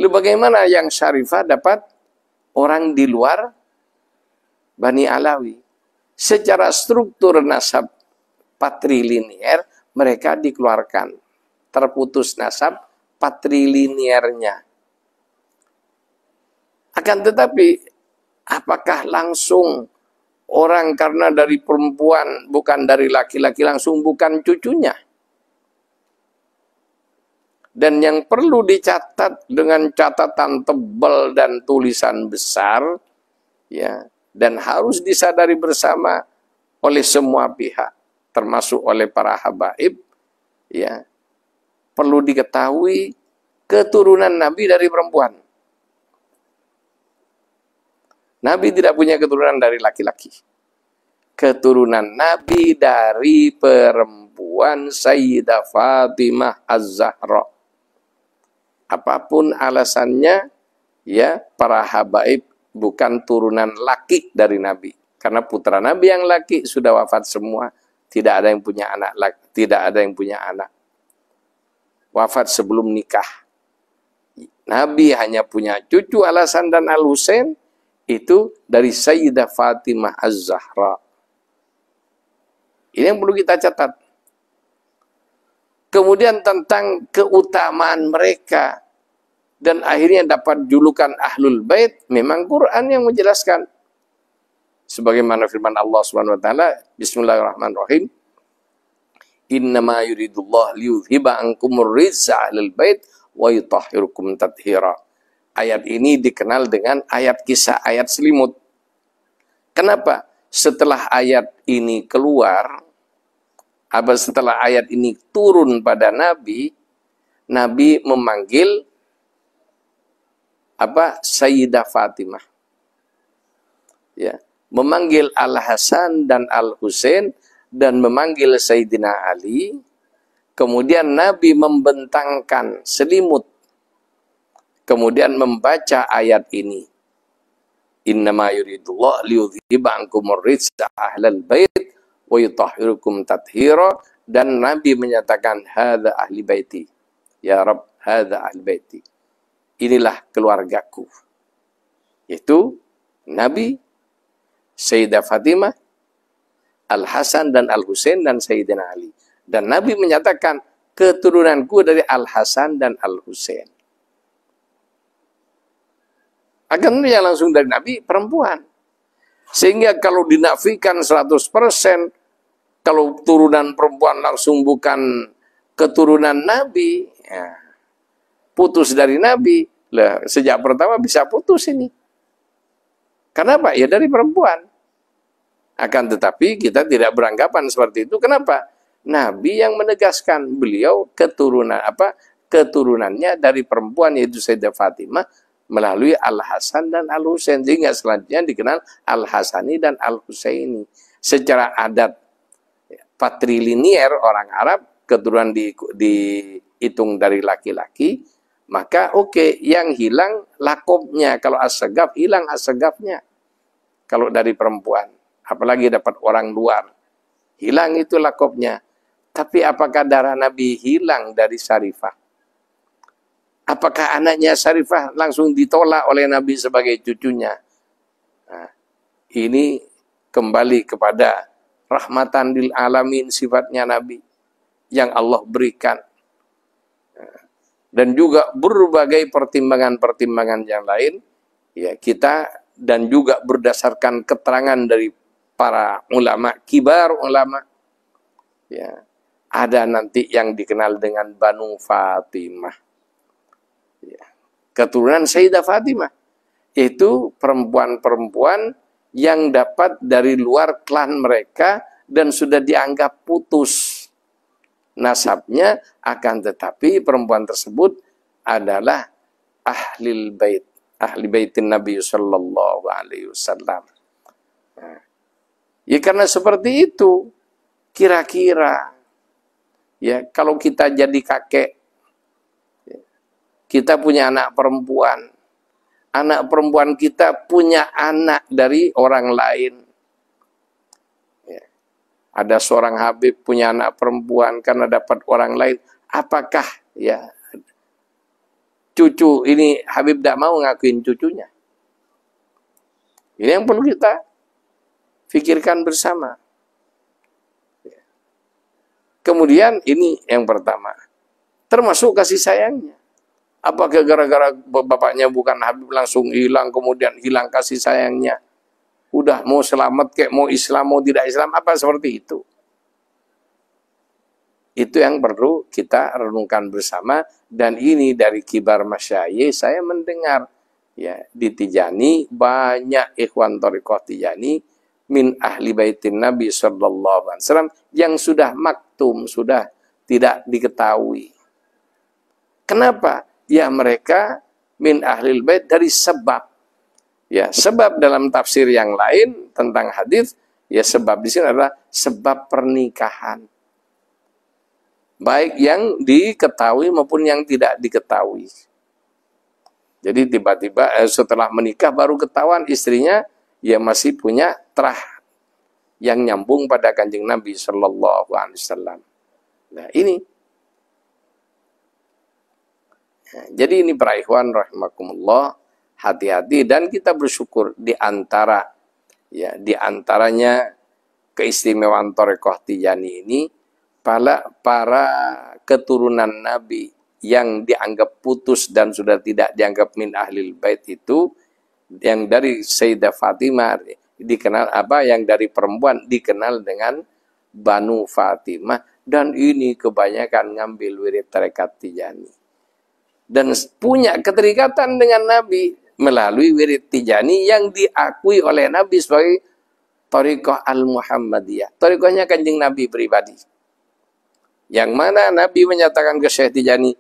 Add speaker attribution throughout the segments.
Speaker 1: Lalu bagaimana yang Syarifah dapat orang di luar Bani Alawi? Secara struktur nasab patrilinear mereka dikeluarkan. Terputus nasab patrilinearnya. Akan tetapi apakah langsung orang karena dari perempuan bukan dari laki-laki langsung bukan cucunya? Dan yang perlu dicatat dengan catatan tebal dan tulisan besar, ya, dan harus disadari bersama oleh semua pihak, termasuk oleh para habaib, ya, perlu diketahui keturunan Nabi dari perempuan. Nabi tidak punya keturunan dari laki-laki. Keturunan Nabi dari perempuan Sayyidah Fatimah Az-Zahra. Apapun alasannya, ya, para habaib bukan turunan laki dari Nabi. Karena putra Nabi yang laki sudah wafat semua. Tidak ada yang punya anak laki, tidak ada yang punya anak. Wafat sebelum nikah. Nabi hanya punya cucu Al-Hasan dan Al-Husain, itu dari Sayyidah Fatimah Az-Zahra. Ini yang perlu kita catat. Kemudian tentang keutamaan mereka dan akhirnya dapat julukan Ahlul Bait, memang Quran yang menjelaskan. Sebagaimana firman Allah Subhanahu wa taala, Bismillahirrahmanirrahim. Innama yuridullah liyudhiba ankumur rijsa ahlul bait wa yutahhirukum tathira. Ayat ini dikenal dengan ayat kisah ayat selimut. Kenapa? Setelah ayat ini keluar, setelah ayat ini turun pada Nabi, Nabi memanggil Sayyidah Fatimah. Ya, memanggil Al-Hasan dan Al-Husain dan memanggil Sayyidina Ali. Kemudian Nabi membentangkan selimut. Kemudian membaca ayat ini. Innama yuridullah liyudhiba ankumur rijsa ahlal bait wa yutahhirukum tathira, dan Nabi menyatakan hadza ahli baiti. Ya Rabb, hadza ahli baiti. Inilah keluargaku. Yaitu Nabi, Sayyidah Fatimah, Al-Hasan dan Al-Husain dan Sayyidina Ali. Dan Nabi menyatakan keturunanku dari Al-Hasan dan Al-Husain. Akhirnya langsung dari Nabi perempuan. Sehingga kalau dinafikan 100%, kalau turunan perempuan langsung bukan keturunan Nabi, ya, putus dari Nabi, lah sejak pertama bisa putus ini. Kenapa? Ya dari perempuan. Akan tetapi kita tidak beranggapan seperti itu. Kenapa? Nabi yang menegaskan, beliau keturunannya dari perempuan, yaitu Sayyidah Fatimah melalui Al-Hasan dan Al-Husain, sehingga selanjutnya dikenal Al-Hasani dan Al-Husaini. Secara adat patrilinear orang Arab, keturunan dihitung dari laki-laki, maka oke, yang hilang lakobnya. Kalau as-sagaf, hilang as-sagafnya. Kalau dari perempuan, apalagi dapat orang luar, hilang itu lakobnya. Tapi apakah darah Nabi hilang dari Syarifah? Apakah anaknya Syarifah langsung ditolak oleh Nabi sebagai cucunya? Nah, ini kembali kepada rahmatan lil alamin sifatnya Nabi yang Allah berikan. Dan juga berbagai pertimbangan-pertimbangan yang lain, ya, kita dan juga berdasarkan keterangan dari para ulama, kibar ulama, ya, ada nanti yang dikenal dengan Banu Fatimah, ya, keturunan Sayyidah Fatimah, itu perempuan-perempuan yang dapat dari luar klan mereka dan sudah dianggap putus nasabnya, akan tetapi perempuan tersebut adalah ahli baitin Nabi sallallahu alaihi wasallam. Ya karena seperti itu, kira-kira ya kalau kita jadi kakek, kita punya anak perempuan kita punya anak dari orang lain. Ada seorang Habib punya anak perempuan karena dapat orang lain. Apakah ya cucu ini Habib tidak mau ngakuin cucunya. Ini yang perlu kita pikirkan bersama. Kemudian ini yang pertama, termasuk kasih sayangnya. Apakah gara-gara bapaknya bukan Habib langsung hilang, kemudian hilang kasih sayangnya? Udah mau selamat kayak mau Islam, mau tidak Islam, apa seperti itu? Itu yang perlu kita renungkan bersama. Dan ini dari kibar masyayikh saya mendengar ya di Tijani banyak ikhwan thariqah Tijani min ahli baitin Nabi sallallahu alaihi wasallam yang sudah maktum, sudah tidak diketahui. Kenapa? Ya mereka min ahlil bait dari sebab. Ya, sebab dalam tafsir yang lain tentang hadis, ya sebab di sini adalah sebab pernikahan. Baik yang diketahui maupun yang tidak diketahui. Jadi tiba-tiba setelah menikah baru ketahuan istrinya ya masih punya terah yang nyambung pada Kanjeng Nabi sallallahu alaihi wasallam. Nah, ini. Nah, jadi ini para ikhwan rahimakumullah, hati-hati dan kita bersyukur di antaranya keistimewaan thariqah Tijani ini para keturunan Nabi yang dianggap putus dan sudah tidak dianggap min ahlil bait itu, yang dari Sayyidah Fatimah dikenal yang dari perempuan dikenal dengan Banu Fatimah, dan ini kebanyakan ngambil wirid tarekat Tijani dan punya keterikatan dengan Nabi melalui wirid Tijani yang diakui oleh Nabi sebagai thariqah al-Muhammadiyah, thariqahnya Kanjeng Nabi pribadi. Yang mana Nabi menyatakan ke Syekh Tijani,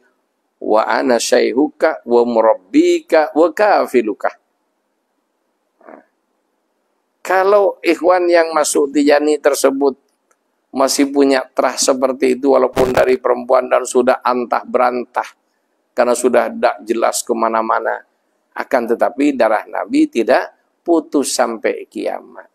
Speaker 1: wa ana syaihuka wa murabbika wa kafiluka. Kalau ikhwan yang masuk Tijani tersebut masih punya terah seperti itu walaupun dari perempuan dan sudah antah berantah karena sudah tidak jelas kemana-mana, akan tetapi darah Nabi tidak putus sampai kiamat.